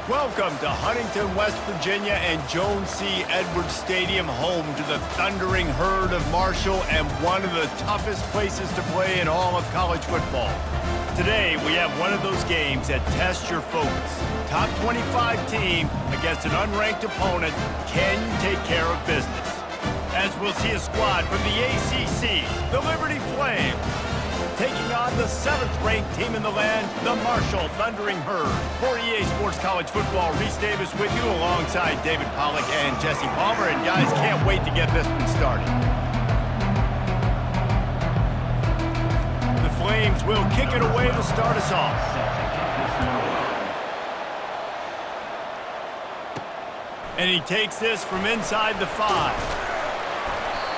Welcome to Huntington, West Virginia and Jones C. Edwards Stadium, home to the thundering herd of Marshall and one of the toughest places to play in all of college football. Today, we have one of those games that tests your focus. Top 25 team against an unranked opponent. Can you take care of business? As we'll see a squad from the ACC, the Liberty Flames, taking on the 7th-ranked team in the land, the Marshall Thundering Herd. For EA Sports College Football, Reese Davis with you alongside David Pollack and Jesse Palmer. And guys, can't wait to get this one started. The Flames will kick it away to start us off. And he takes this from inside the 5.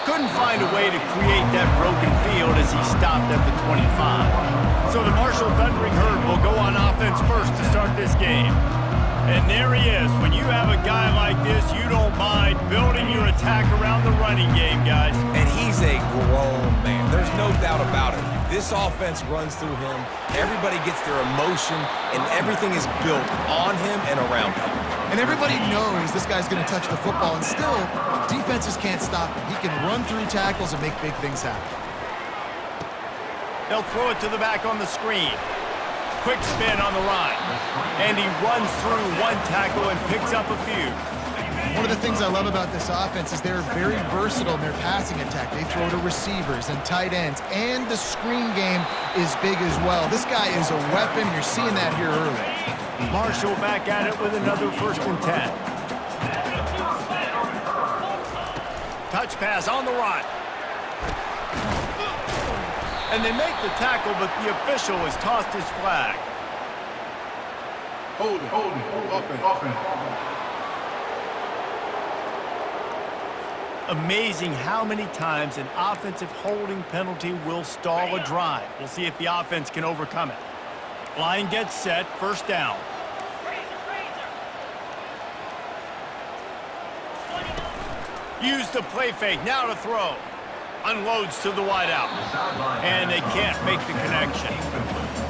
Couldn't find a way to create that broken field as he stopped at the 25. So the Marshall Thundering Herd will go on offense first to start this game. And there he is. When you have a guy like this, you don't mind building your attack around the running game, guys. And he's a grown man. There's no doubt about it. This offense runs through him. Everybody gets their emotion, and everything is built on him and around him. And everybody knows this guy's going to touch the football, and still, defenses can't stop him. He can run through tackles and make big things happen. They'll throw it to the back on the screen. Quick spin on the line. And he runs through one tackle and picks up a few. One of the things I love about this offense is they're very versatile in their passing attack. They throw to receivers and tight ends, and the screen game is big as well. This guy is a weapon. You're seeing that here early. Marshall back at it with another 1st and 10. Touch pass on the run. And they make the tackle, but the official has tossed his flag. Hold it, offense. Amazing how many times an offensive holding penalty will stall a drive. We'll see if the offense can overcome it. Line gets set, 1st down. Use the play fake, now to throw. Unloads to the wideout. And they can't make the connection.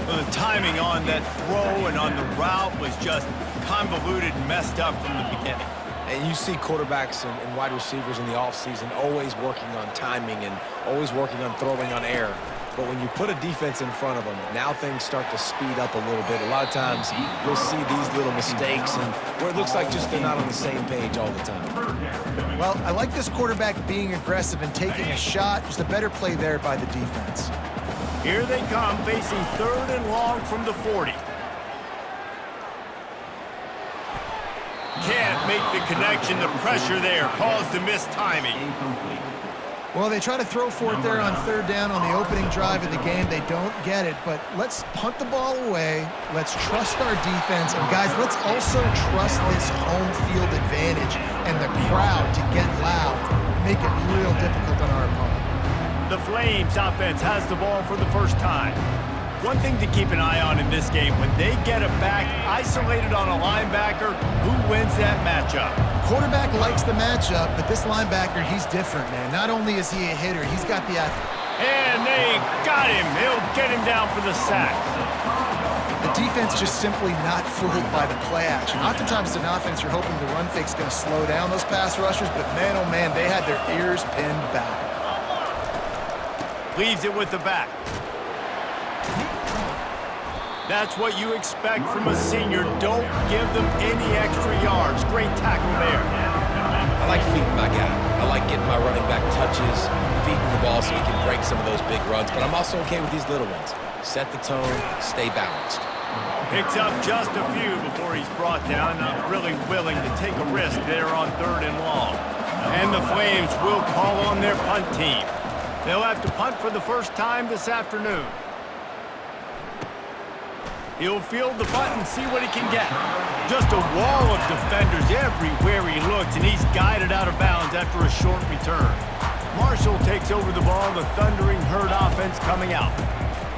The timing on that throw and on the route was just convoluted and messed up from the beginning. And you see quarterbacks and wide receivers in the offseason always working on timing and always working on throwing on air. But when you put a defense in front of them, now things start to speed up a little bit. A lot of times, you'll see these little mistakes and where it looks like just they're not on the same page all the time. Well, I like this quarterback being aggressive and taking a shot. Just a better play there by the defense. Here they come, facing 3rd and long from the 40. Can't make the connection. The pressure there caused the missed timing. Well, they try to throw for it there on 3rd down on the opening drive of the game. They don't get it, but let's punt the ball away. Let's trust our defense. And, guys, let's also trust this home field advantage and the crowd to get loud, make it real difficult on our opponent. The Flames offense has the ball for the 1st time. One thing to keep an eye on in this game, when they get a back isolated on a linebacker, who wins that matchup? Quarterback likes the matchup, but this linebacker, he's different, man. Not only is he a hitter, he's got the athlete. And they got him. They'll get him down for the sack. The defense just simply not fooled by the play action. Oftentimes, in offense, you're hoping the run fake's going to slow down those pass rushers, but man, oh man, they had their ears pinned back. Leaves it with the back. That's what you expect from a senior. Don't give them any extra yards. Great tackle there. I like feeding my guy. I like getting my running back touches, feeding the ball so he can break some of those big runs. But I'm also okay with these little ones. Set the tone, stay balanced. Picks up just a few before he's brought down. Not really willing to take a risk there on 3rd and long. And the Flames will call on their punt team. They'll have to punt for the 1st time this afternoon. He'll field the punt and see what he can get. Just a wall of defenders everywhere he looks, and he's guided out of bounds after a short return. Marshall takes over the ball, the Thundering Herd offense coming out.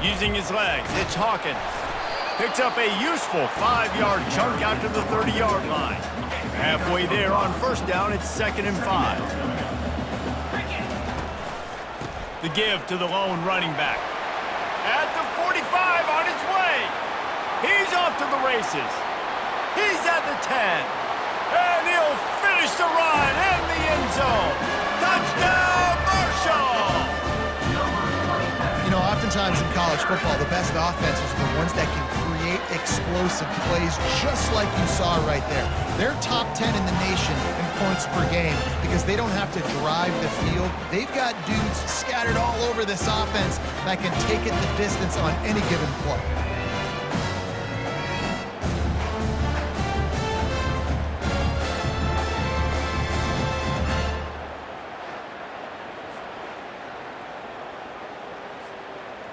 Using his legs, it's Hawkins. Picks up a useful 5-yard chunk out to the 30-yard line. Halfway there on 1st down, it's 2nd and 5. The give to the lone running back. At the 45 on his way. He's off to the races. He's at the 10. And he'll finish the run in the end zone. Touchdown, Marshall! You know, oftentimes in college football, the best offenses are the ones that can create explosive plays just like you saw right there. They're top 10 in the nation in points per game because they don't have to drive the field. They've got dudes scattered all over this offense that can take it the distance on any given play.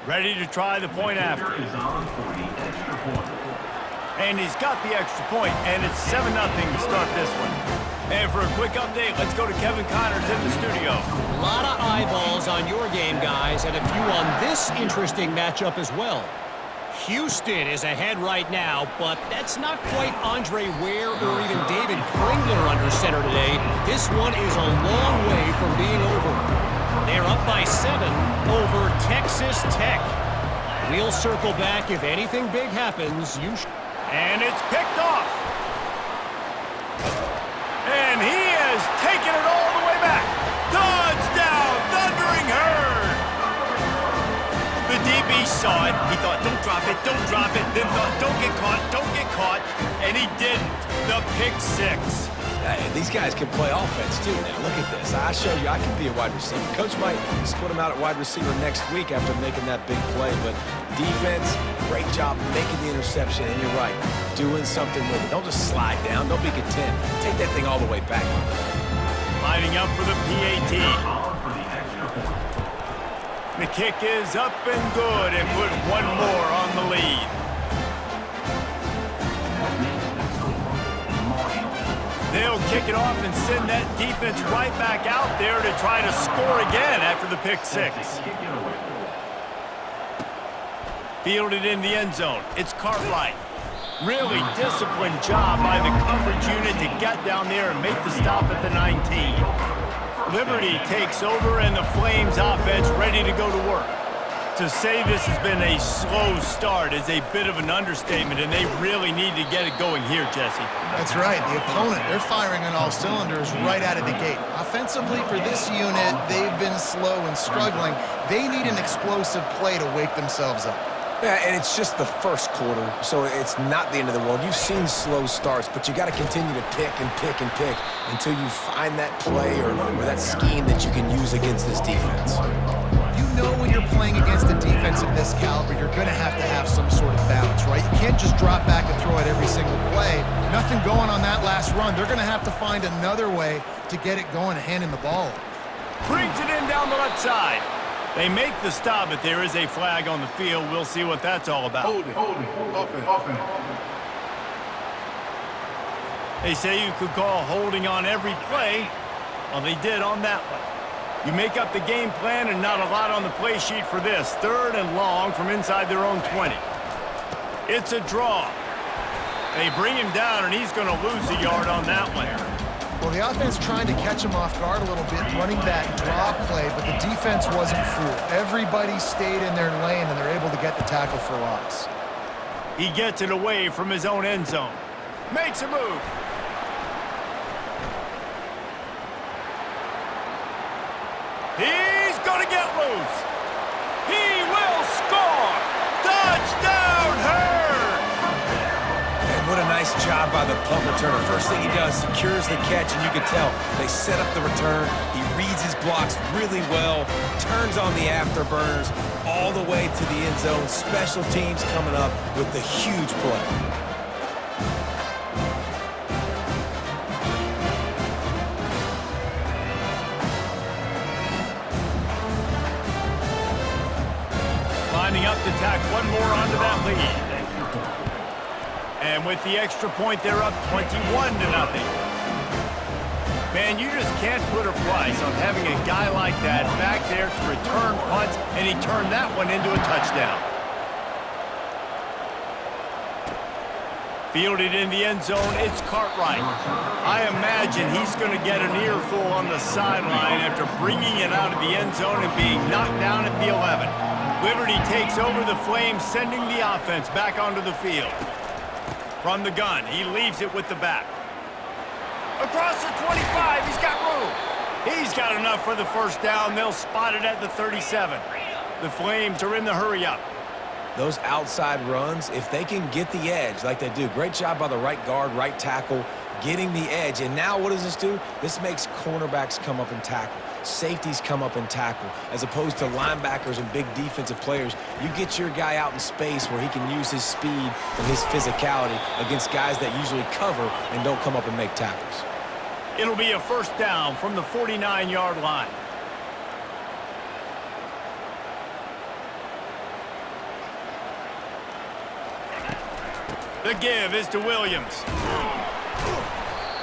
Ready to try the point after. And he's got the extra point, and it's 7-0 to start this one. And for a quick update, let's go to Kevin Connors in the studio. A lot of eyeballs on your game, guys, and a few on this interesting matchup as well. Houston is ahead right now, but that's not quite Andre Ware or even David Klingler under center today. This one is a long way from being over. They're up by 7 over Texas Tech. We'll circle back if anything big happens. And it's picked off. And he has taken it all the way back. Touchdown, Thundering Herd. The DB saw it. He thought, don't drop it, don't drop it. Then thought, don't get caught, don't get caught. And he didn't. The pick 6. These guys can play offense, too, now. Look at this. I showed you I can be a wide receiver. Coach might split him out at wide receiver next week after making that big play, but defense, great job making the interception, and you're right, doing something with it. Don't just slide down. Don't be content. Take that thing all the way back. Lining up for the PAT. The kick is up and good and put one more on the lead. They'll kick it off and send that defense right back out there to try to score again after the pick 6. Fielded in the end zone. It's Cartwright. Really disciplined job by the coverage unit to get down there and make the stop at the 19. Liberty takes over and the Flames offense ready to go to work. To say this has been a slow start is a bit of an understatement, and they really need to get it going here, Jesse. That's right. The opponent, they're firing on all cylinders right out of the gate. Offensively, for this unit, they've been slow and struggling. They need an explosive play to wake themselves up. Yeah, and it's just the first quarter, so it's not the end of the world. You've seen slow starts, but you got to continue to pick and pick and pick until you find that play or that scheme that you can use against this defense. You know when you're playing against a defense of this caliber, you're going to have some sort of balance, right? You can't just drop back and throw it every single play. Nothing going on that last run. They're going to have to find another way to get it going and hand him the ball. Brings it in down the left side. They make the stop, but there is a flag on the field. We'll see what that's all about. Hold it. Offense. They say you could call holding on every play. Well, they did on that one. You make up the game plan and not a lot on the play sheet for this. 3rd and long from inside their own 20. It's a draw. They bring him down, and he's going to lose a yard on that one. Well, the offense trying to catch him off guard a little bit, running that draw play, but the defense wasn't fooled. Everybody stayed in their lane, and they're able to get the tackle for loss. He gets it away from his own end zone. Makes a move. He's going to get loose. He will score. Touchdown, Herd. And what a nice job by the punt returner. First thing he does, secures the catch, and you can tell they set up the return. He reads his blocks really well, turns on the afterburners all the way to the end zone. Special teams coming up with the huge play. Lining up to tack one more onto that lead. And with the extra point, they're up 21-0. Man, you just can't put a price on having a guy like that back there to return punts, and he turned that one into a touchdown. Fielded in the end zone, it's Cartwright. I imagine he's going to get an earful on the sideline after bringing it out of the end zone and being knocked down at the 11. Liberty takes over the Flames, sending the offense back onto the field. From the gun, he leaves it with the back. Across the 25, he's got room. He's got enough for the first down. They'll spot it at the 37. The Flames are in the hurry-up. Those outside runs, if they can get the edge like they do, great job by the right guard, right tackle, getting the edge. And now what does this do? This makes cornerbacks come up and tackle. Safeties come up and tackle. As opposed to linebackers and big defensive players, you get your guy out in space where he can use his speed and his physicality against guys that usually cover and don't come up and make tackles. It'll be a first down from the 49-yard line. The give is to Williams.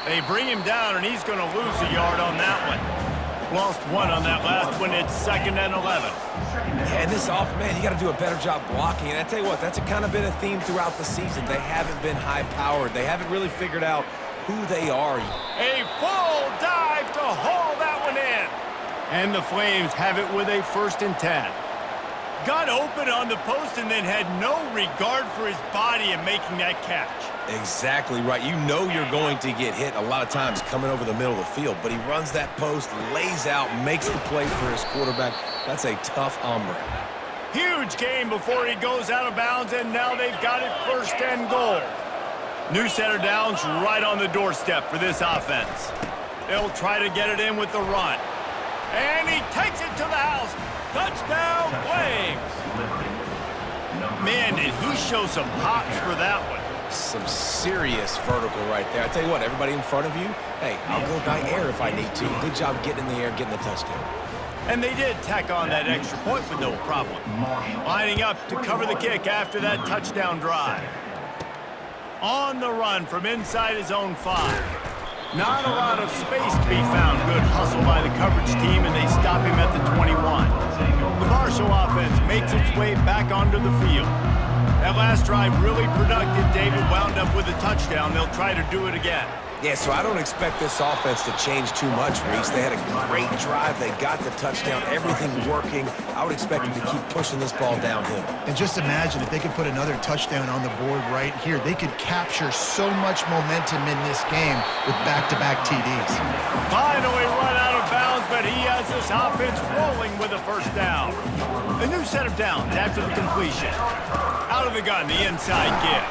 They bring him down, and he's going to lose a yard on that one. Lost one on that last one. It's 2nd and 11. Yeah, and this off, man, you got to do a better job blocking. And I tell you what, that's kind of been a theme throughout the season. They haven't been high-powered. They haven't really figured out who they are. A full dive to haul that one in. And the Flames have it with a 1st and 10. Got open on the post and then had no regard for his body in making that catch. Exactly right. You know you're going to get hit a lot of times coming over the middle of the field, but he runs that post, lays out, makes the play for his quarterback. That's a tough hombre. Huge gain before he goes out of bounds, and now they've got it 1st and goal. New set of downs right on the doorstep for this offense. They'll try to get it in with the run. And he takes it to the house. Touchdown, Flames! Man, did he show some hops for that one. Some serious vertical right there. I tell you what, everybody in front of you, hey, I'll go by air if I need to. Good job getting in the air, getting the touchdown. And they did tack on that extra point with no problem. Lining up to cover the kick after that touchdown drive. On the run from inside his own 5. Not a lot of space to be found. Good hustle by the coverage team, and they stop him at the 21. The Marshall offense makes its way back onto the field. That last drive really productive. David wound up with a touchdown. They'll try to do it again. Yeah, so I don't expect this offense to change too much, Reese. They had a great drive. They got the touchdown, everything working. I would expect them to keep pushing this ball downhill. And just imagine if they could put another touchdown on the board right here. They could capture so much momentum in this game with back-to-back TDs. Finally run out of bounds, but he has this offense rolling with a first down. A new set of downs after the completion. Out of the gun, the inside give.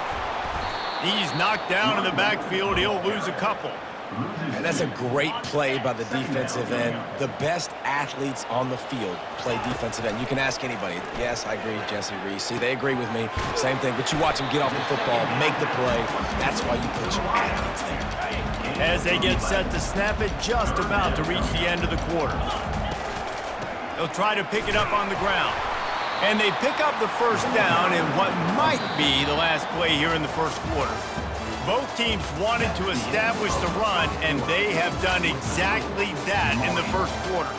He's knocked down in the backfield. He'll lose a couple. And that's a great play by the defensive end. The best athletes on the field play defensive end. You can ask anybody. Yes, I agree, Jesse Reese. See, they agree with me. Same thing. But you watch them get off the football, make the play. That's why you put your athletes there. As they get set to snap it, just about to reach the end of the quarter. They'll try to pick it up on the ground. And they pick up the first down in what might be the last play here in the first quarter. Both teams wanted to establish the run, and they have done exactly that in the first quarter.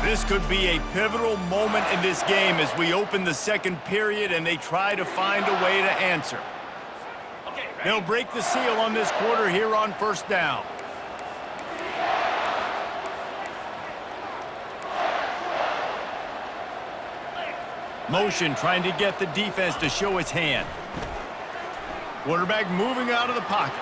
This could be a pivotal moment in this game as we open the second period and they try to find a way to answer. They'll break the seal on this quarter here on first down. Motion trying to get the defense to show its hand. Quarterback moving out of the pocket.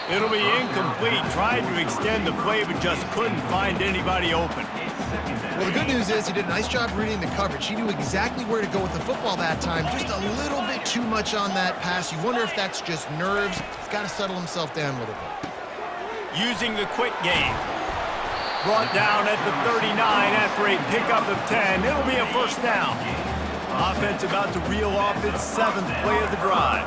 It'll be incomplete. Tried to extend the play, but just couldn't find anybody open. Well, the good news is he did a nice job reading the coverage. He knew exactly where to go with the football that time. Just a little bit too much on that pass. You wonder if that's just nerves. He's got to settle himself down a little bit. Using the quick game. Brought down at the 39 after a pickup of 10. It'll be a first down. Offense about to reel off its 7th play of the drive.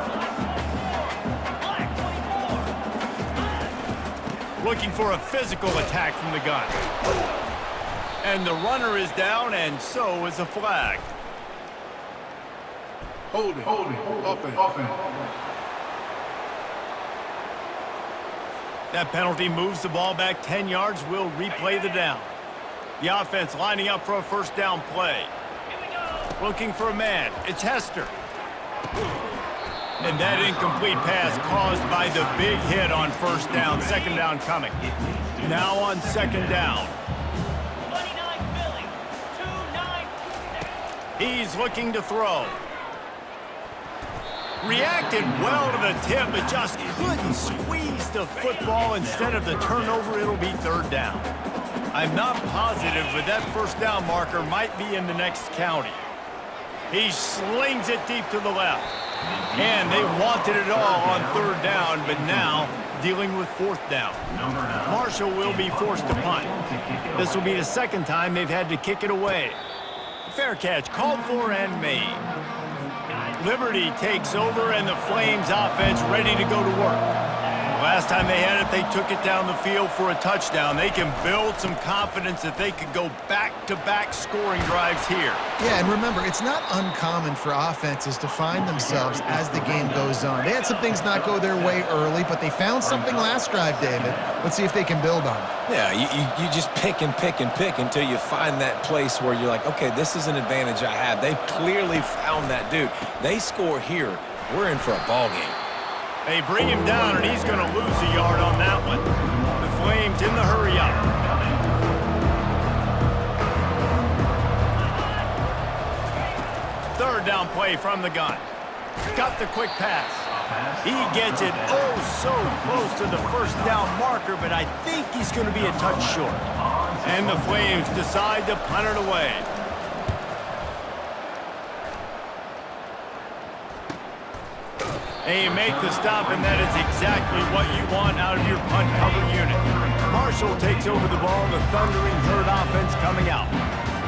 Looking for a physical attack from the gun. And the runner is down, and so is a flag. Hold it, offense. That penalty moves the ball back 10 yards. We'll replay the down. The offense lining up for a first down play. Looking for a man. It's Hester. And that incomplete pass caused by the big hit on first down. Second down coming. Now on second down. He's looking to throw. Reacted well to the tip, but just couldn't squeeze the football. Instead of the turnover, it'll be third down. I'm not positive, but that first down marker might be in the next county. He slings it deep to the left. And they wanted it all on third down, but now dealing with fourth down. Marshall will be forced to punt. This will be the second time they've had to kick it away. Fair catch called for and made. Liberty takes over, and the Flames offense ready to go to work. Last time they had it, they took it down the field for a touchdown. They can build some confidence that they could go back-to-back scoring drives here. Yeah, and remember, it's not uncommon for offenses to find themselves as the game goes on. They had some things not go their way early, but they found something last drive, David. Let's see if they can build on it. Yeah, you just pick and pick and pick until you find that place where you're like, okay, this is an advantage I have. They clearly found that dude. They score here. We're in for a ball game. They bring him down, and he's going to lose a yard on that one. The Flames in the hurry-up. Third down play from the gun. Got the quick pass. He gets it oh so close to the first down marker, but I think he's going to be a touch short. And the Flames decide to punt it away. And you make the stop, and that is exactly what you want out of your punt cover unit. Marshall takes over the ball, the thundering herd offense coming out.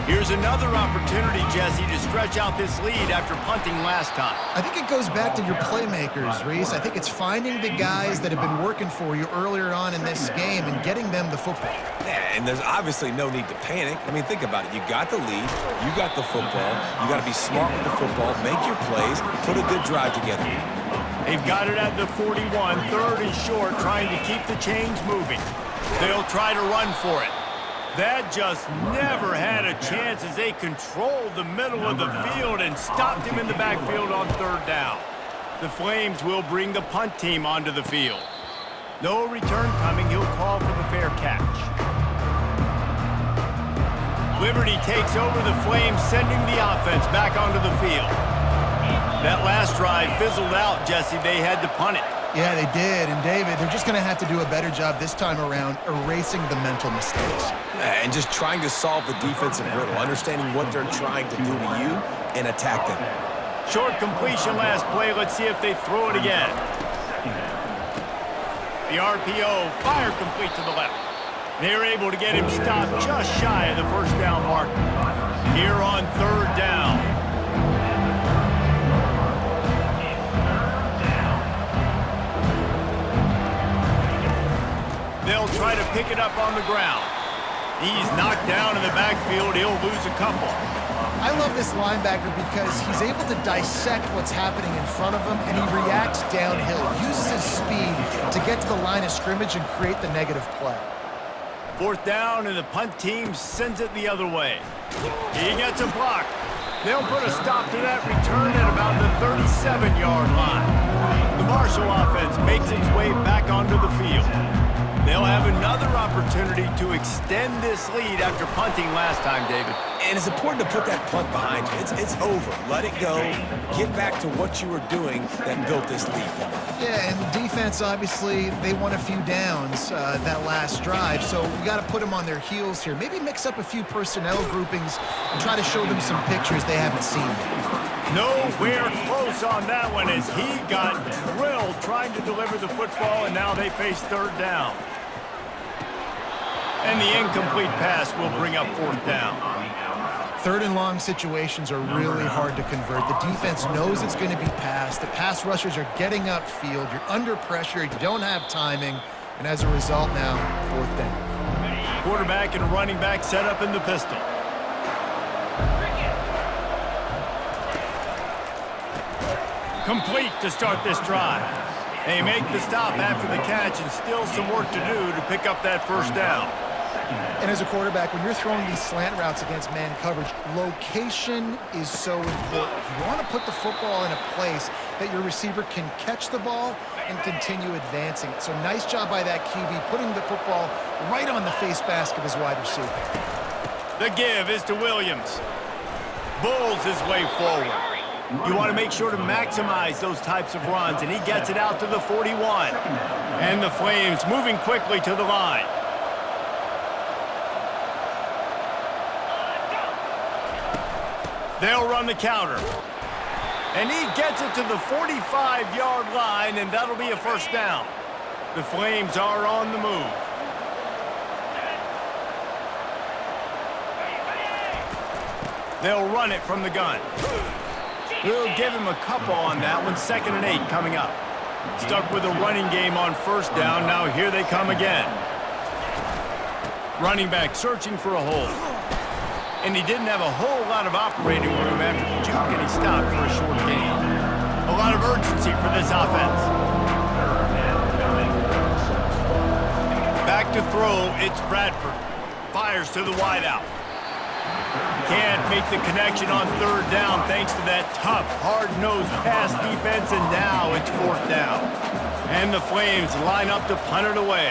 Here's another opportunity, Jesse, to stretch out this lead after punting last time. I think it goes back to your playmakers, Reese. I think it's finding the guys that have been working for you earlier on in this game and getting them the football. Yeah, and there's obviously no need to panic. I mean, think about it. You got the lead. You got the football. You got to be smart with the football, make your plays, put a good drive together. They've got it at the 41, third and short, trying to keep the chains moving. They'll try to run for it. That just never had a chance as they controlled the middle of the field and stopped him in the backfield on third down. The Flames will bring the punt team onto the field. No return coming. He'll call for the fair catch. Liberty takes over the Flames, sending the offense back onto the field. That last drive fizzled out, Jesse. They had to punt it. Yeah, they did. And, David, they're just going to have to do a better job this time around erasing the mental mistakes. And just trying to solve the defensive riddle, understanding what they're trying to do to you and attack them. Short completion last play. Let's see if they throw it again. The RPO, fire complete to the left. They're able to get him stopped just shy of the first down marker. Here on third down. They'll try to pick it up on the ground. He's knocked down in the backfield. He'll lose a couple. I love this linebacker because he's able to dissect what's happening in front of him, and he reacts downhill, uses his speed to get to the line of scrimmage and create the negative play. Fourth down, and the punt team sends it the other way. He gets a block. They'll put a stop to that return at about the 37-yard line. The Marshall offense makes its way back onto the field. They'll have another opportunity to extend this lead after punting last time, David. And it's important to put that punt behind you. It's over. Let it go. Get back to what you were doing that built this lead. Yeah, and defense, obviously, they won a few downs that last drive, so we got to put them on their heels here. Maybe mix up a few personnel groupings and try to show them some pictures they haven't seen. Nowhere close on that one as he got drilled trying to deliver the football, and now they face third down. And the incomplete pass will bring up fourth down. Third and long situations are really hard to convert. The defense knows it's going to be passed. The pass rushers are getting upfield. You're under pressure. You don't have timing. And as a result now, fourth down. Quarterback and running back set up in the pistol. Complete to start this drive. They make the stop after the catch, and still some work to do to pick up that first down. And as a quarterback, when you're throwing these slant routes against man coverage, location is so important. You want to put the football in a place that your receiver can catch the ball and continue advancing it. So nice job by that QB, putting the football right on the face mask of his wide receiver. The give is to Williams. bulls his way forward. You want to make sure to maximize those types of runs, and he gets it out to the 41. And the Flames moving quickly to the line. They'll run the counter. And he gets it to the 45-yard line, and that'll be a first down. The Flames are on the move. They'll run it from the gun. We'll give him a couple on that one. 2nd and 8 coming up. Stuck with a running game on first down. Now here they come again. Running back searching for a hole. And he didn't have a whole lot of operating room after the juke, and he stopped for a short gain. A lot of urgency for this offense. Back to throw, it's Bradford. Fires to the wideout. Can't make the connection on 3rd down thanks to that tough, hard-nosed pass defense, and now it's 4th down. And the Flames line up to punt it away.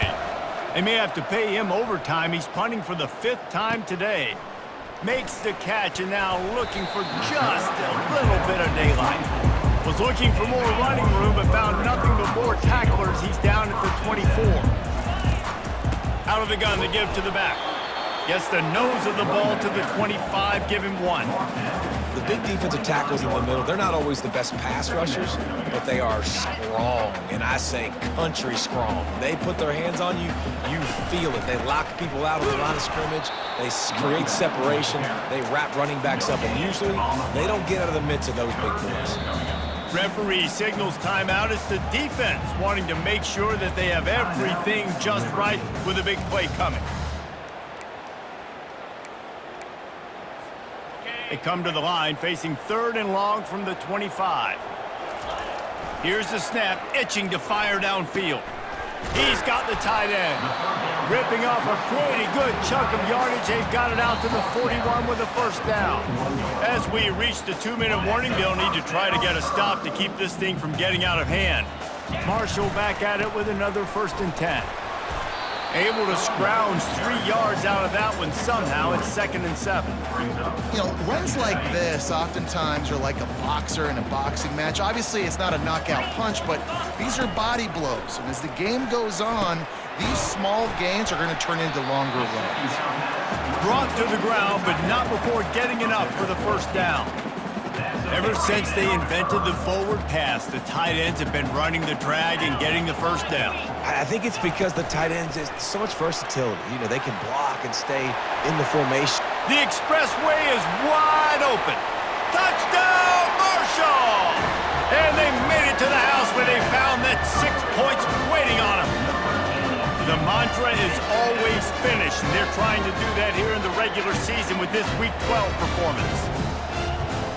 They may have to pay him overtime. He's punting for the 5th time today. Makes the catch, and now looking for just a little bit of daylight. Was looking for more running room, but found nothing but more tacklers. He's down at the 24. Out of the gun to give to the back. Gets the nose of the ball to the 25, give him 1. The big defensive tackles in the middle, they're not always the best pass rushers, but they are strong, and I say country strong. They put their hands on you, you feel it. They lock people out on the line of scrimmage. They create separation. They wrap running backs up, and usually they don't get out of the midst of those big boys. Referee signals timeout. It's the defense wanting to make sure that they have everything just right with a big play coming. They come to the line facing 3rd and long from the 25. Here's the snap, itching to fire downfield. He's got the tight end. Ripping off a pretty good chunk of yardage. They've got it out to the 41 with a first down. As we reach the 2-minute warning, they'll need to try to get a stop to keep this thing from getting out of hand. Marshall back at it with another 1st and 10. Able to scrounge 3 yards out of that one somehow. It's 2nd and 7. You know, runs like this oftentimes are like a boxer in a boxing match. Obviously, it's not a knockout punch, but these are body blows. And as the game goes on, these small gains are going to turn into longer runs. Brought to the ground, but not before getting enough for the first down. Ever since they invented the forward pass, the tight ends have been running the drag and getting the first down. I think it's because the tight ends is so much versatility. You know, they can block and stay in the formation. The expressway is wide open. Touchdown, Marshall! And they made it to the house where they found that 6 points waiting on them. The mantra is always finish, and they're trying to do that here in the regular season with this Week 12 performance.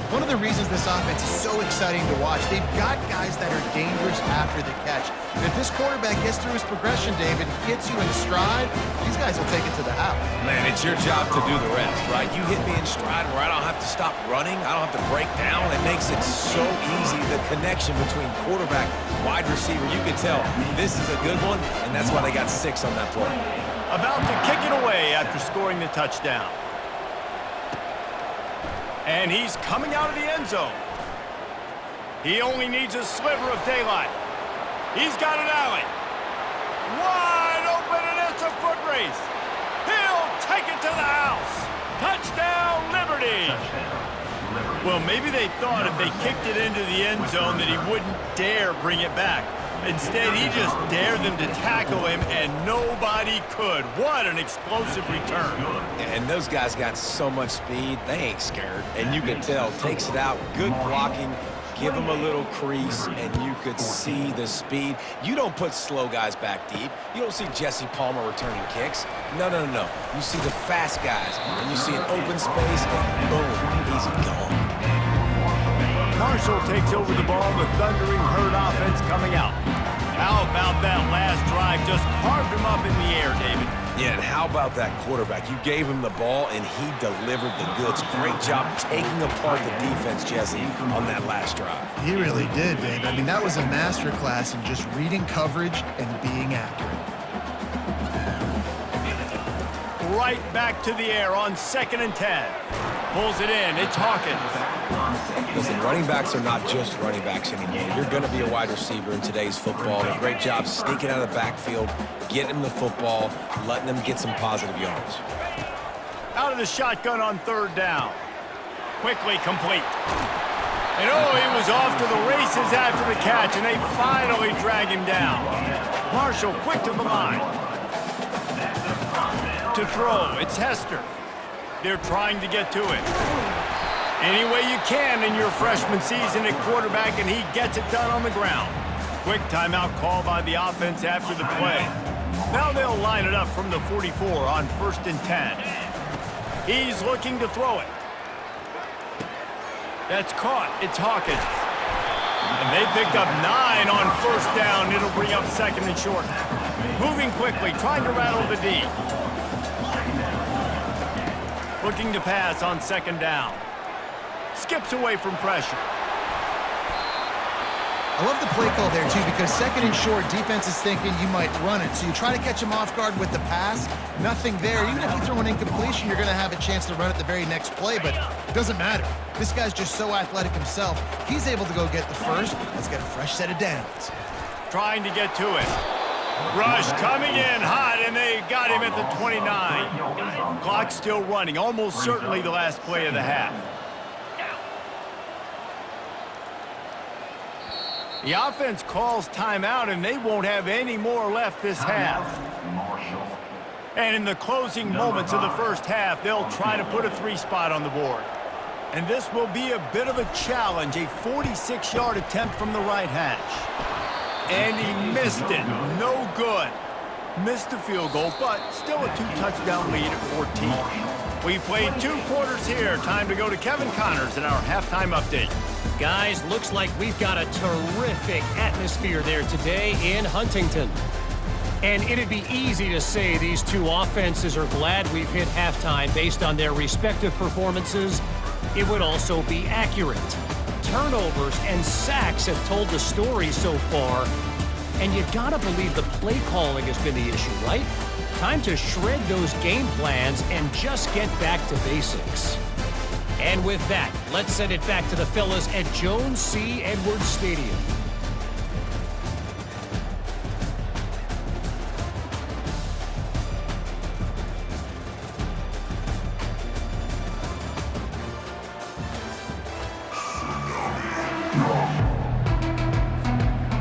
One of the reasons this offense is so exciting to watch, they've got guys that are dangerous after the catch. And if this quarterback gets through his progression, David, hits you in stride, these guys will take it to the house. Man, it's your job to do the rest, right? You hit me in stride where I don't have to stop running. I don't have to break down. It makes it so easy, the connection between quarterback, wide receiver. You can tell this is a good one, and that's why they got 6 on that play. About to kick it away after scoring the touchdown. And he's coming out of the end zone. He only needs a sliver of daylight. He's got an alley. Wide open, and it's a foot race. He'll take it to the house. Touchdown, Liberty. Well, maybe they thought if they kicked it into the end zone that he wouldn't dare bring it back. Instead, he just dared them to tackle him, and nobody could. What an explosive return. And those guys got so much speed, they ain't scared. And you can tell, takes it out, good blocking, give them a little crease, and you could see the speed. You don't put slow guys back deep. You don't see Jesse Palmer returning kicks. No. You see the fast guys, and you see an open space, and boom, he's gone. Marshall takes over the ball, the Thundering Herd offense coming out. How about that last drive? Just carved him up in the air, David. Yeah, and how about that quarterback? You gave him the ball, and he delivered the goods. Great job taking apart the defense, Jesse, on that last drive. He really did, Dave. I mean, that was a masterclass in just reading coverage and being accurate. Right back to the air on 2nd and 10. Pulls it in. It's Hawkins. Listen, running backs are not just running backs anymore. You're going to be a wide receiver in today's football. A great job sneaking out of the backfield, getting them the football, letting them get some positive yards. Out of the shotgun on third down. Quickly complete. And oh, he was off to the races after the catch, and they finally drag him down. Marshall quick to the line. To throw, it's Hester. They're trying to get to it. Any way you can in your freshman season at quarterback, and he gets it done on the ground. Quick timeout call by the offense after the play. Now they'll line it up from the 44 on 1st and 10. He's looking to throw it. That's caught. It's Hawkins. And they picked up 9 on 1st down. It'll bring up 2nd and short. Moving quickly, trying to rattle the D. Looking to pass on 2nd down. Skips away from pressure. I love the play call there, too, because 2nd and short, defense is thinking you might run it. So you try to catch him off guard with the pass. Nothing there. Even if you throw an incompletion, you're going to have a chance to run it the very next play, but it doesn't matter. This guy's just so athletic himself. He's able to go get the first. Let's get a fresh set of downs. Trying to get to it. Rush coming in hot, and they got him at the 29. Clock still running, almost certainly the last play of the half. The offense calls timeout, and they won't have any more left this half. And in the closing moments of the first half, they'll try to put a 3 spot on the board. And this will be a bit of a challenge, a 46-yard attempt from the right hash. And he missed it. No good. Missed the field goal, but still a 2-touchdown lead at 14. We've played 2 quarters here. Time to go to Kevin Connors in our halftime update. Guys, looks like we've got a terrific atmosphere there today in Huntington. And it'd be easy to say these 2 offenses are glad we've hit halftime based on their respective performances. It would also be accurate. Turnovers and sacks have told the story so far. And you gotta believe the play calling has been the issue, right? Time to shred those game plans and just get back to basics. And with that, let's send it back to the fellas at Jones C. Edwards Stadium.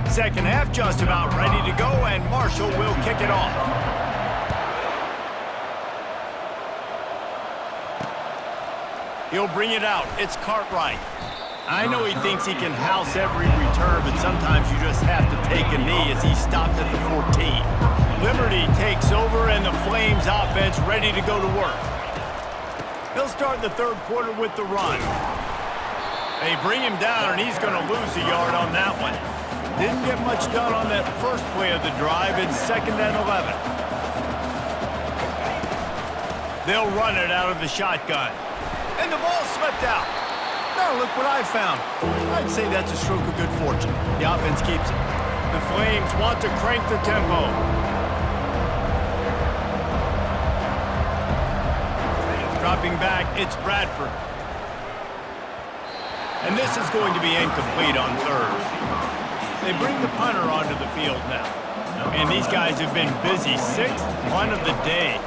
Second half just about ready to go, and Marshall will kick it off. He'll bring it out. It's Cartwright. I know he thinks he can house every return, but sometimes you just have to take a knee as he stopped at the 14. Liberty takes over, and the Flames offense ready to go to work. He'll start the third quarter with the run. They bring him down, and he's going to lose a yard on that one. Didn't get much done on that first play of the drive. It's 2nd and 11. They'll run it out of the shotgun. And the ball slipped out. Now look what I found. I'd say that's a stroke of good fortune. The offense keeps it. The Flames want to crank the tempo. Dropping back, it's Bradford. And this is going to be incomplete on third. They bring the punter onto the field now. And these guys have been busy. 6th punt of the day.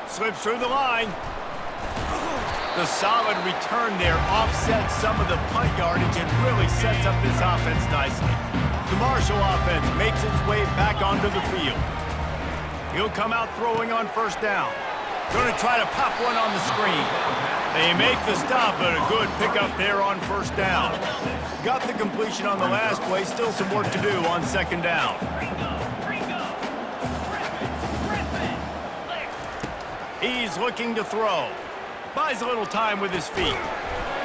Slips through the line. The solid return there offsets some of the punt yardage and really sets up this offense nicely. The Marshall offense makes its way back onto the field. He'll come out throwing on 1st down. Going to try to pop one on the screen. They make the stop, but a good pickup there on 1st down. Got the completion on the last play. Still some work to do on 2nd down. He's looking to throw. Buys a little time with his feet.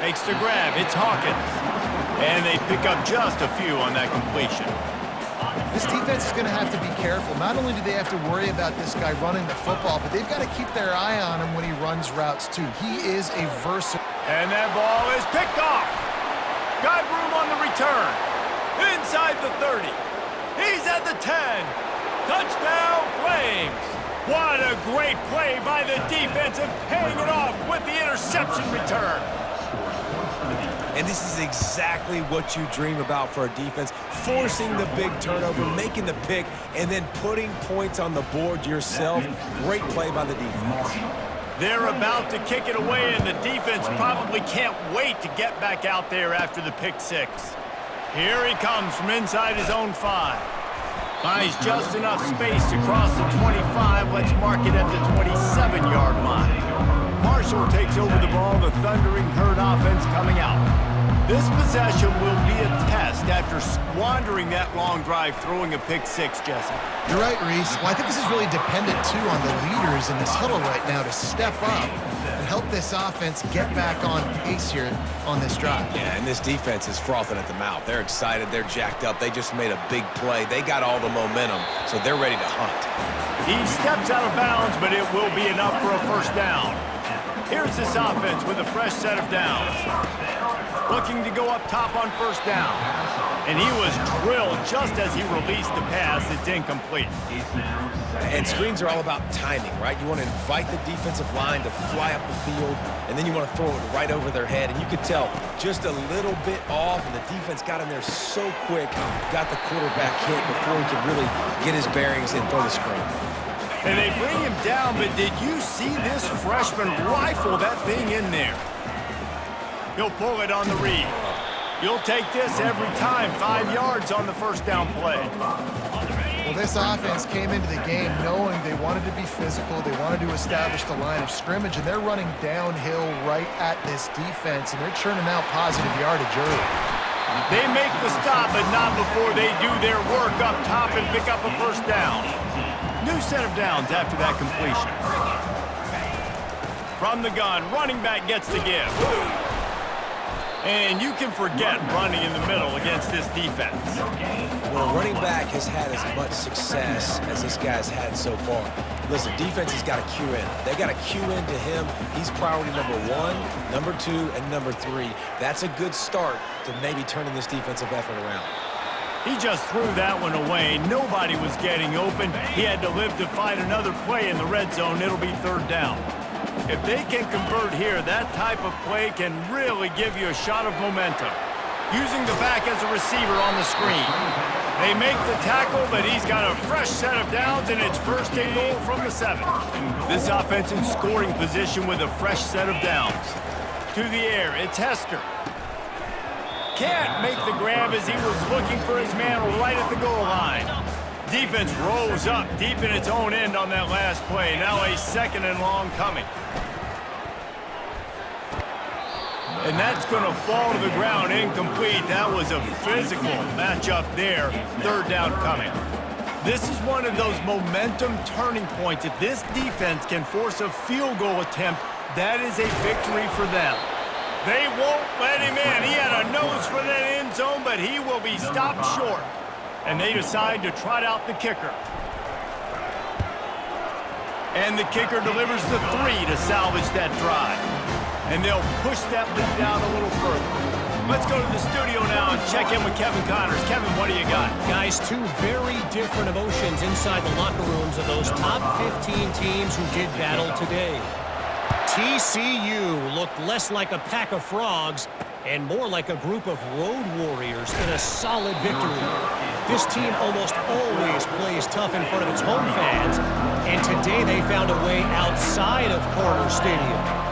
Makes the grab. It's Hawkins. And they pick up just a few on that completion. This defense is going to have to be careful. Not only do they have to worry about this guy running the football, but they've got to keep their eye on him when he runs routes, too. He is a versatile. And that ball is picked off. Got room on the return. Inside the 30. He's at the 10. Touchdown, Flames! What a great play by the defense and paying it off with the interception return. And this is exactly what you dream about for a defense, forcing the big turnover, making the pick, and then putting points on the board yourself. Great play by the defense. They're about to kick it away, and the defense probably can't wait to get back out there after the pick six. Here he comes from inside his own 5. Finds just enough space to cross the 25. Let's mark it at the 27-yard line. Marshall takes over the ball, the Thundering Herd offense coming out. This possession will be a test after squandering that long drive throwing a pick six, Jesse. You're right, Reese. Well, I think this is really dependent, too, on the leaders in this huddle right now to step up and help this offense get back on pace here on this drive. Yeah, and this defense is frothing at the mouth. They're excited. They're jacked up. They just made a big play. They got all the momentum, so they're ready to hunt. He steps out of bounds, but it will be enough for a first down. Here's this offense with a fresh set of downs. Looking to go up top on first down. And he was drilled just as he released the pass. It's incomplete. And screens are all about timing, right? You want to invite the defensive line to fly up the field, and then you want to throw it right over their head. And you could tell just a little bit off, and the defense got in there so quick, got the quarterback hit before he could really get his bearings and throw the screen. And they bring him down, but did you see this freshman rifle that thing in there? He'll pull it on the read. You'll take this every time. 5 yards on the first down play. Well, this offense came into the game knowing they wanted to be physical, they wanted to establish the line of scrimmage, and they're running downhill right at this defense, and they're churning out positive yardage early. They make the stop, but not before they do their work up top and pick up a first down. New set of downs after that completion. From the gun, running back gets the give. And you can forget running in the middle against this defense. When a running back has had as much success as this guy's had so far, listen, defense has got to cue in. They got to cue into him. He's priority number 1, number 2, and number 3. That's a good start to maybe turning this defensive effort around. He just threw that one away. Nobody was getting open. He had to live to fight another play in the red zone. It'll be third down. If they can convert here, that type of play can really give you a shot of momentum. Using the back as a receiver on the screen. They make the tackle, but he's got a fresh set of downs, and it's first and goal from the 7. This offense in scoring position with a fresh set of downs. To the air, it's Hester. Can't make the grab as he was looking for his man right at the goal line. Defense rose up deep in its own end on that last play. Now a second and long coming. And that's going to fall to the ground incomplete. That was a physical matchup there. Third down coming. This is one of those momentum turning points. If this defense can force a field goal attempt, that is a victory for them. They won't let him in. He had a nose for that end zone, but he will be stopped short. And they decide to trot out the kicker. And the kicker delivers the 3 to salvage that drive. And they'll push that lead down a little further. Let's go to the studio now and check in with Kevin Connors. Kevin, what do you got? Guys, 2 very different emotions inside the locker rooms of those top 15 teams who did battle today. TCU looked less like a pack of frogs and more like a group of road warriors in a solid victory. This team almost always plays tough in front of its home fans, and today they found a way outside of Carter Stadium.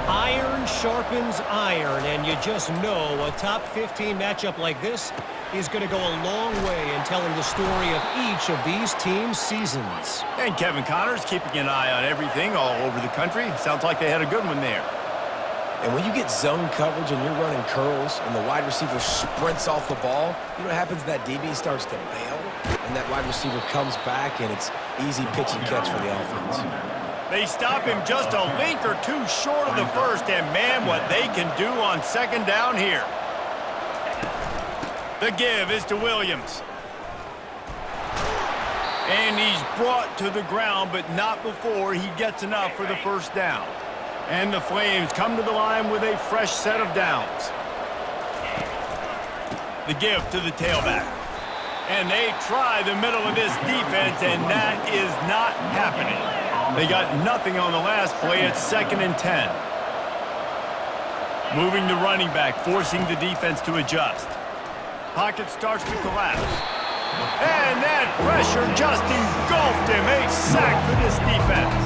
Iron sharpens iron, and you just know a top 15 matchup like this is going to go a long way in telling the story of each of these teams' seasons. And Kevin Connors keeping an eye on everything all over the country. Sounds like they had a good one there. And when you get zone coverage and you're running curls and the wide receiver sprints off the ball, you know what happens? That DB starts to bail, and that wide receiver comes back, and it's easy pitch and catch for the offense. They stop him just a link or 2 short of the first, and man, what they can do on second down here. The give is to Williams. And he's brought to the ground, but not before he gets enough for the first down. And the Flames come to the line with a fresh set of downs. The give to the tailback. And they try the middle of this defense, and that is not happening. They got nothing on the last play. It's 2nd and 10. Moving the running back, forcing the defense to adjust. Pocket starts to collapse. And that pressure just engulfed him. A sack for this defense.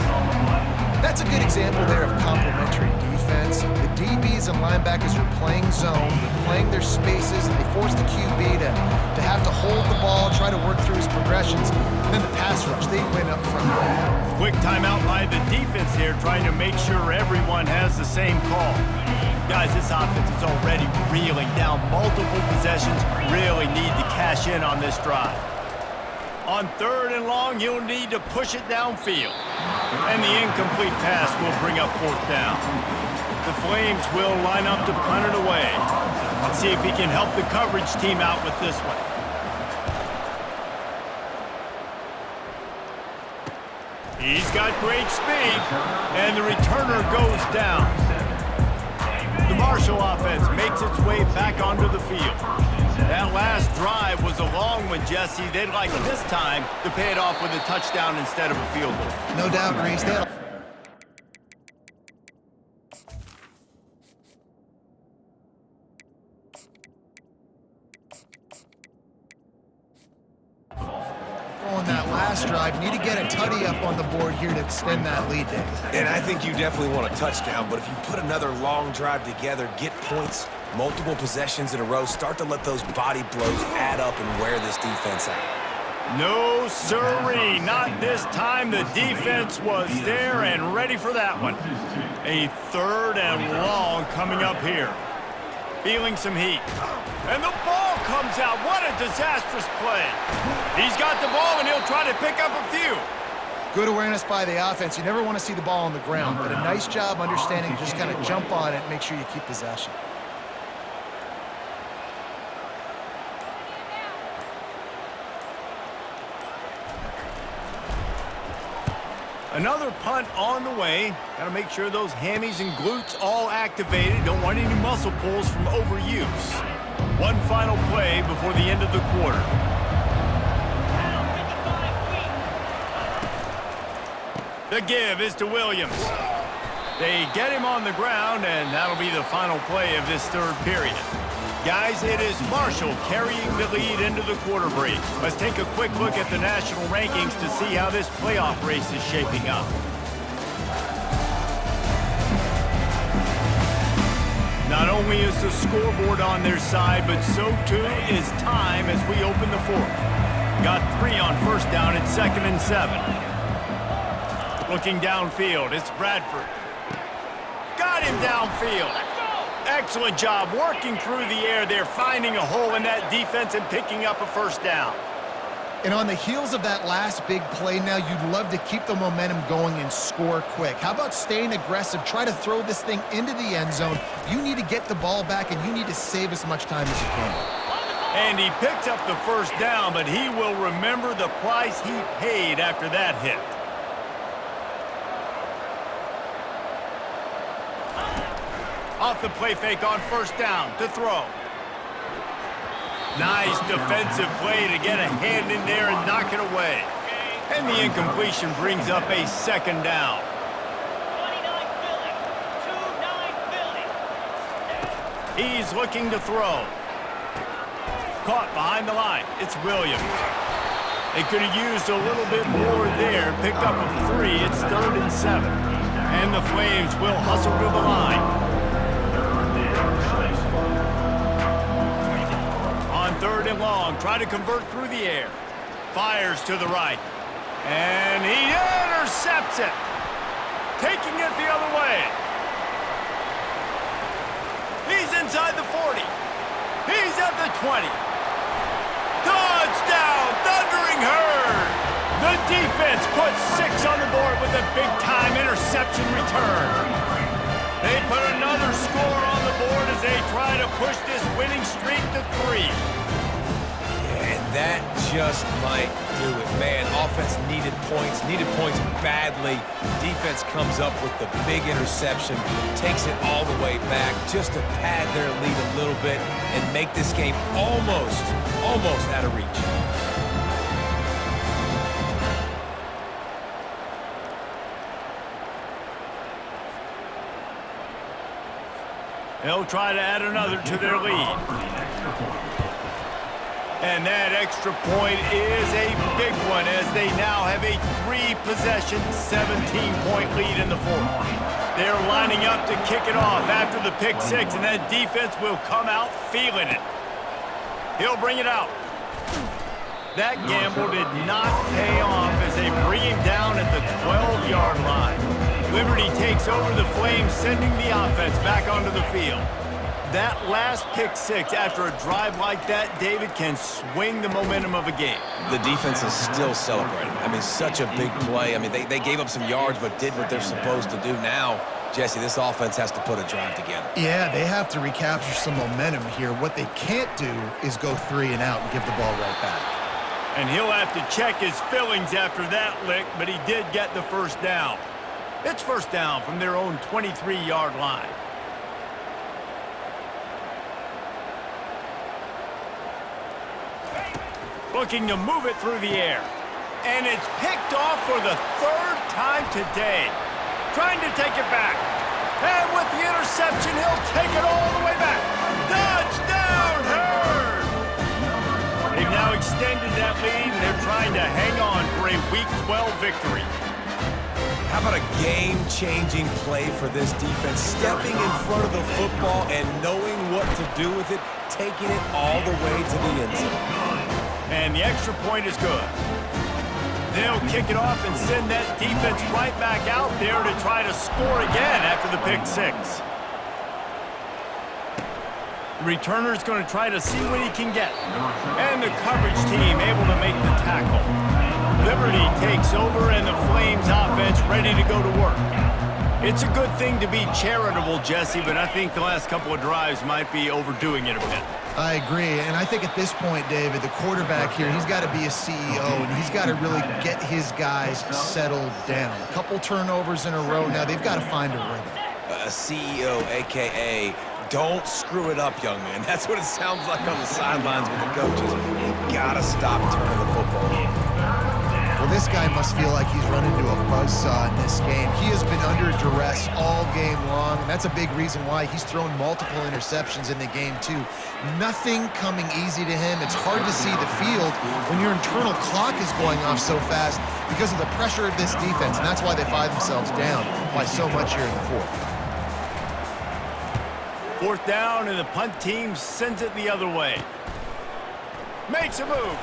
That's a good example there of complementary defense. The DBs and linebackers are playing zone, they're playing their spaces, and they force the QB to have to hold the ball, try to work through his progressions, and then the pass rush, they win up front. Quick timeout by the defense here, trying to make sure everyone has the same call. Guys, this offense is already reeling down multiple possessions. Really need to cash in on this drive. On 3rd and long, you'll need to push it downfield. And the incomplete pass will bring up 4th down. The Flames will line up to punt it away. Let's see if he can help the coverage team out with this one. He's got great speed, and the returner goes down. The Marshall offense makes its way back onto the field. That last drive was a long one, Jesse. They'd like this time to pay it off with a touchdown instead of a field goal. No doubt, Reese. On that last drive, need to get a tutty up on the board here to extend that lead, Dave. And I think you definitely want a touchdown, but if you put another long drive together, get points, multiple possessions in a row, start to let those body blows add up and wear this defense out. No sirree, not this time. The defense was there and ready for that one. A 3rd and long coming up here. Feeling some heat. And the ball comes out. What a disastrous play. He's got the ball, and he'll try to pick up a few. Good awareness by the offense. You never want to see the ball on the ground, but a nice job understanding to just kind of jump on it and make sure you keep possession. Another punt on the way. Got to make sure those hammies and glutes all activated. Don't want any muscle pulls from overuse. One final play before the end of the quarter. The give is to Williams. They get him on the ground, and that'll be the final play of this 3rd period. Guys, it is Marshall carrying the lead into the quarter break. Let's take a quick look at the national rankings to see how this playoff race is shaping up. Not only is the scoreboard on their side, but so too is time as we open the 4th. Got 3 on 1st down at 2nd and 7. Looking downfield, it's Bradford. Got him downfield. Excellent job working through the air there, finding a hole in that defense and picking up a 1st down. And on the heels of that last big play now, you'd love to keep the momentum going and score quick. How about staying aggressive? Try to throw this thing into the end zone. You need to get the ball back, and you need to save as much time as you can. And he picked up the 1st down, but he will remember the price he paid after that hit. Off the play fake on 1st down to throw. Nice defensive play to get a hand in there and knock it away. And the incompletion brings up a 2nd down. 29 Philly. He's looking to throw. Caught behind the line. It's Williams. They could have used a little bit more there. Picked up a 3. It's 3rd and 7. And the Flames will hustle to the line. On 3rd and long, try to convert through the air. Fires to the right. And he intercepts it. Taking it the other way. He's inside the 40. He's at the 20. Touchdown, Thundering Herd. The defense puts 6 on the board with a big-time interception return. They put another score on the board as they try to push this winning streak to 3. And That just might do it. Man, offense needed points badly. Defense comes up with the big interception, takes it all the way back just to pad their lead a little bit and make this game almost out of reach. They'll try to add another to their lead. And that extra point is a big one as they now have a 3-possession, 17-point lead in the fourth. They're lining up to kick it off after the pick six, and that defense will come out feeling it. He'll bring it out. That gamble did not pay off as they bring him down at the 12-yard line. Liberty takes over the Flames, sending the offense back onto the field. That last pick six after a drive like that, David, can swing the momentum of a game. The defense is still celebrating. I mean, such a big play. I mean, they gave up some yards but did what they're supposed to do. Now, Jesse, this offense has to put a drive together. Yeah, they have to recapture some momentum here. What they can't do is go 3 and out and give the ball right back. And he'll have to check his fillings after that lick, but he did get the first down. It's first down from their own 23-yard line. Looking to move it through the air. And it's picked off for the 3rd time today. Trying to take it back. And with the interception, he'll take it all the way back. Touchdown, Herd! They've now extended that lead, and they're trying to hang on for a Week 12 victory. How about a game-changing play for this defense? Stepping in front of the football and knowing what to do with it, taking it all the way to the end zone. And the extra point is good. They'll kick it off and send that defense right back out there to try to score again after the pick six. The returner's going to try to see what he can get. And the coverage team able to make the tackle. Liberty takes over and the Flames offense ready to go to work. It's a good thing to be charitable, Jesse, but I think the last couple of drives might be overdoing it a bit. I agree, and I think at this point, David, the quarterback here, he's got to be a CEO, and he's got to really get his guys settled down. A couple turnovers in a row now. They've got to find a rhythm. A CEO, a.k.a. don't screw it up, young man. That's what it sounds like on the sidelines with the coaches. You got to stop turning the football over. Well, this guy must feel like he's run into a buzzsaw in this game. He has been under duress all game long, and that's a big reason why he's thrown multiple interceptions in the game, too. Nothing coming easy to him. It's hard to see the field when your internal clock is going off so fast because of the pressure of this defense, and that's why they find themselves down by so much here in the fourth. Fourth down, and the punt team sends it the other way. Makes a move.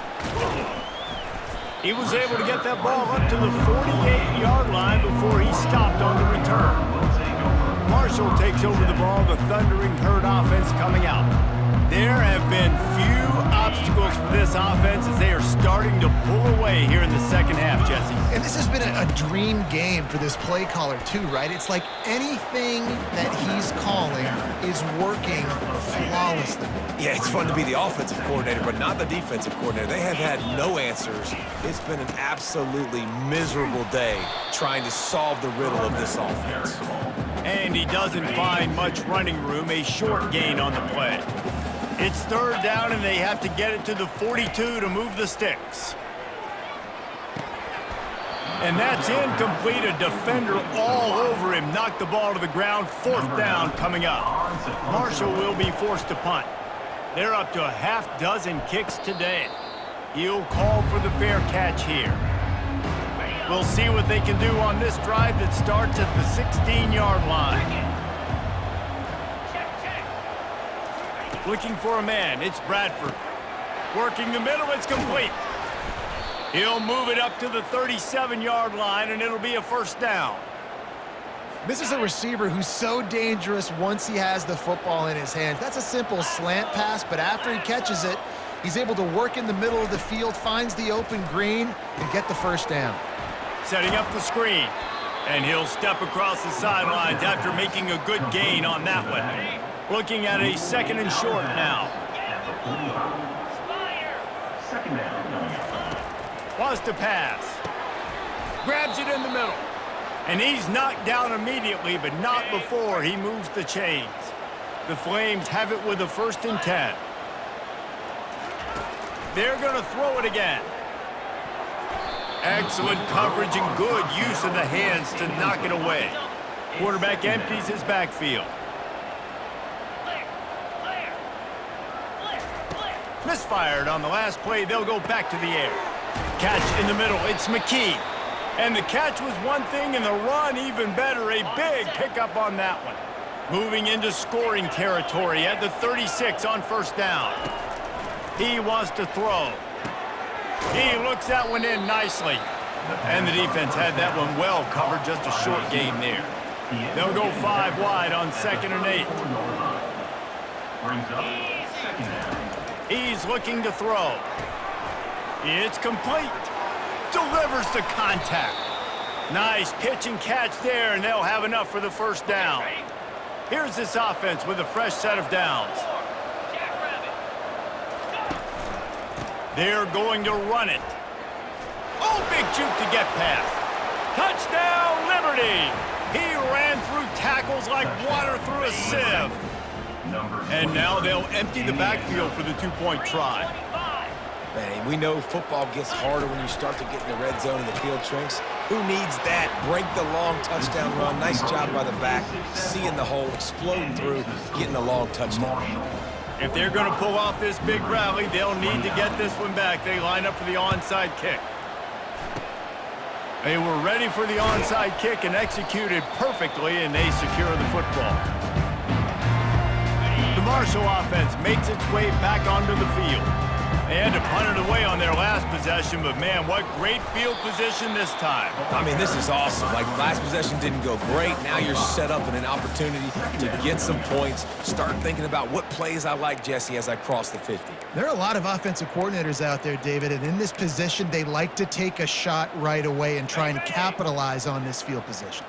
He was able to get that ball up to the 48-yard line before he stopped on the return. Marshall takes over the ball, the Thundering Herd offense coming out. There have been few obstacles for this offense as they are starting to pull away here in the second half, Jesse. And this has been a dream game for this play caller, too, right? It's like anything that he's calling is working flawlessly. Yeah, it's fun to be the offensive coordinator, but not the defensive coordinator. They have had no answers. It's been an absolutely miserable day trying to solve the riddle of this offense. And he doesn't find much running room, a short gain on the play. It's third down, and they have to get it to the 42 to move the sticks. And that's incomplete. A defender all over him. Knocked the ball to the ground. Fourth down coming up. Marshall will be forced to punt. They're up to a half dozen kicks today. He'll call for the fair catch here. We'll see what they can do on this drive that starts at the 16-yard line. Looking for a man. It's Bradford. Working the middle. It's complete. He'll move it up to the 37-yard line, and it'll be a first down. This is a receiver who's so dangerous once he has the football in his hands. That's a simple slant pass, but after he catches it, he's able to work in the middle of the field, finds the open green, and get the first down. Setting up the screen, and he'll step across the sidelines after making a good gain on that one. Looking at a second and short now. Second down. Wants to pass. Grabs it in the middle. And he's knocked down immediately, but not before he moves the chains. The Flames have it with a 1st and 10. They're going to throw it again. Excellent coverage and good use of the hands to knock it away. Quarterback empties his backfield. Misfired on the last play. They'll go back to the air. Catch in the middle. It's McKee. And the catch was one thing, and the run even better. A big pickup on that one. Moving into scoring territory at the 36 on 1st down. He wants to throw. He looks that one in nicely. And the defense had that one well covered, just a short gain there. They'll go 5 wide on 2nd and 8. Brings up second down. He's looking to throw. It's complete. Delivers the contact. Nice pitch and catch there, and they'll have enough for the 1st down. Here's this offense with a fresh set of downs. They're going to run it. Oh, big juke to get past. Touchdown, Liberty! He ran through tackles like water through a sieve. And now they'll empty the backfield for the 2-point try. Man, we know football gets harder when you start to get in the red zone and the field shrinks. Who needs that? Break the long touchdown run. Nice job by the back. Seeing the hole, exploding through, getting a long touchdown. If they're going to pull off this big rally, they'll need to get this one back. They line up for the onside kick. They were ready for the onside kick and executed perfectly, and they secure the football. The Marshall offense makes its way back onto the field. They had to punt it away on their last possession, but man, what great field position this time. I mean, this is awesome. Like, last possession didn't go great. Now you're set up in an opportunity to get some points. Start thinking about what plays I like, Jesse, as I cross the 50. There are a lot of offensive coordinators out there, David, and in this position, they like to take a shot right away and try and capitalize on this field position.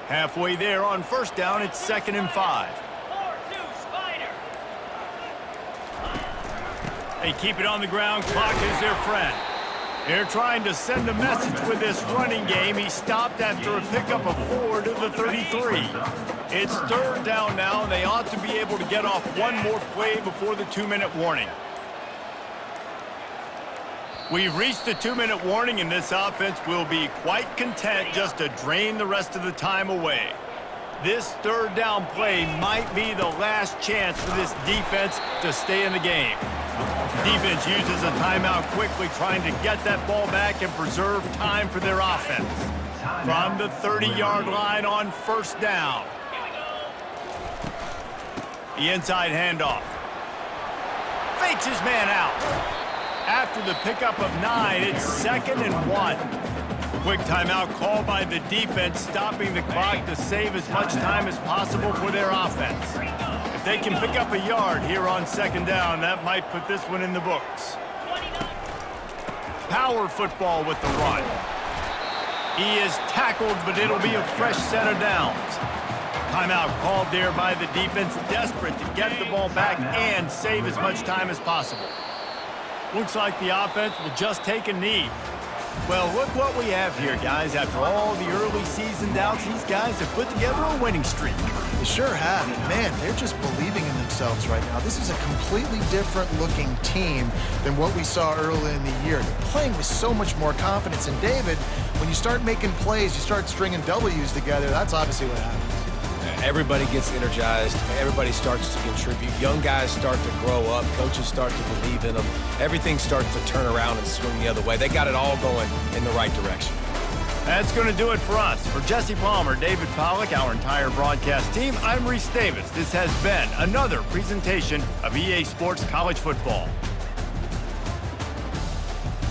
Halfway there on 1st down, it's 2nd and 5. They keep it on the ground. Clock is their friend. They're trying to send a message with this running game. He stopped after a pickup of 4 to the 33. It's 3rd down now, and they ought to be able to get off one more play before the 2-minute warning. We've reached the 2-minute warning, and this offense will be quite content just to drain the rest of the time away. This 3rd down play might be the last chance for this defense to stay in the game. Defense uses a timeout quickly, trying to get that ball back and preserve time for their offense. From the 30-yard line on 1st down. The inside handoff. Fakes his man out. After the pickup of 9, it's 2nd and 1. Quick timeout called by the defense, stopping the clock to save as much time as possible for their offense. If they can pick up a yard here on 2nd down, that might put this one in the books. Power football with the run. He is tackled, but it'll be a fresh set of downs. Timeout called there by the defense, desperate to get the ball back and save as much time as possible. Looks like the offense will just take a knee. Well, look what we have here, guys. After all the early season doubts, these guys have put together a winning streak. They sure have. And man, they're just believing in themselves right now. This is a completely different looking team than what we saw early in the year. They're playing with so much more confidence. And David, when you start making plays, you start stringing W's together, that's obviously what happens. Everybody gets energized. Everybody starts to contribute. Young guys start to grow up. Coaches start to believe in them. Everything starts to turn around and swing the other way. They got it all going in the right direction. That's going to do it for us. For Jesse Palmer, David Pollack, our entire broadcast team, I'm Reese Davis. This has been another presentation of EA Sports College Football.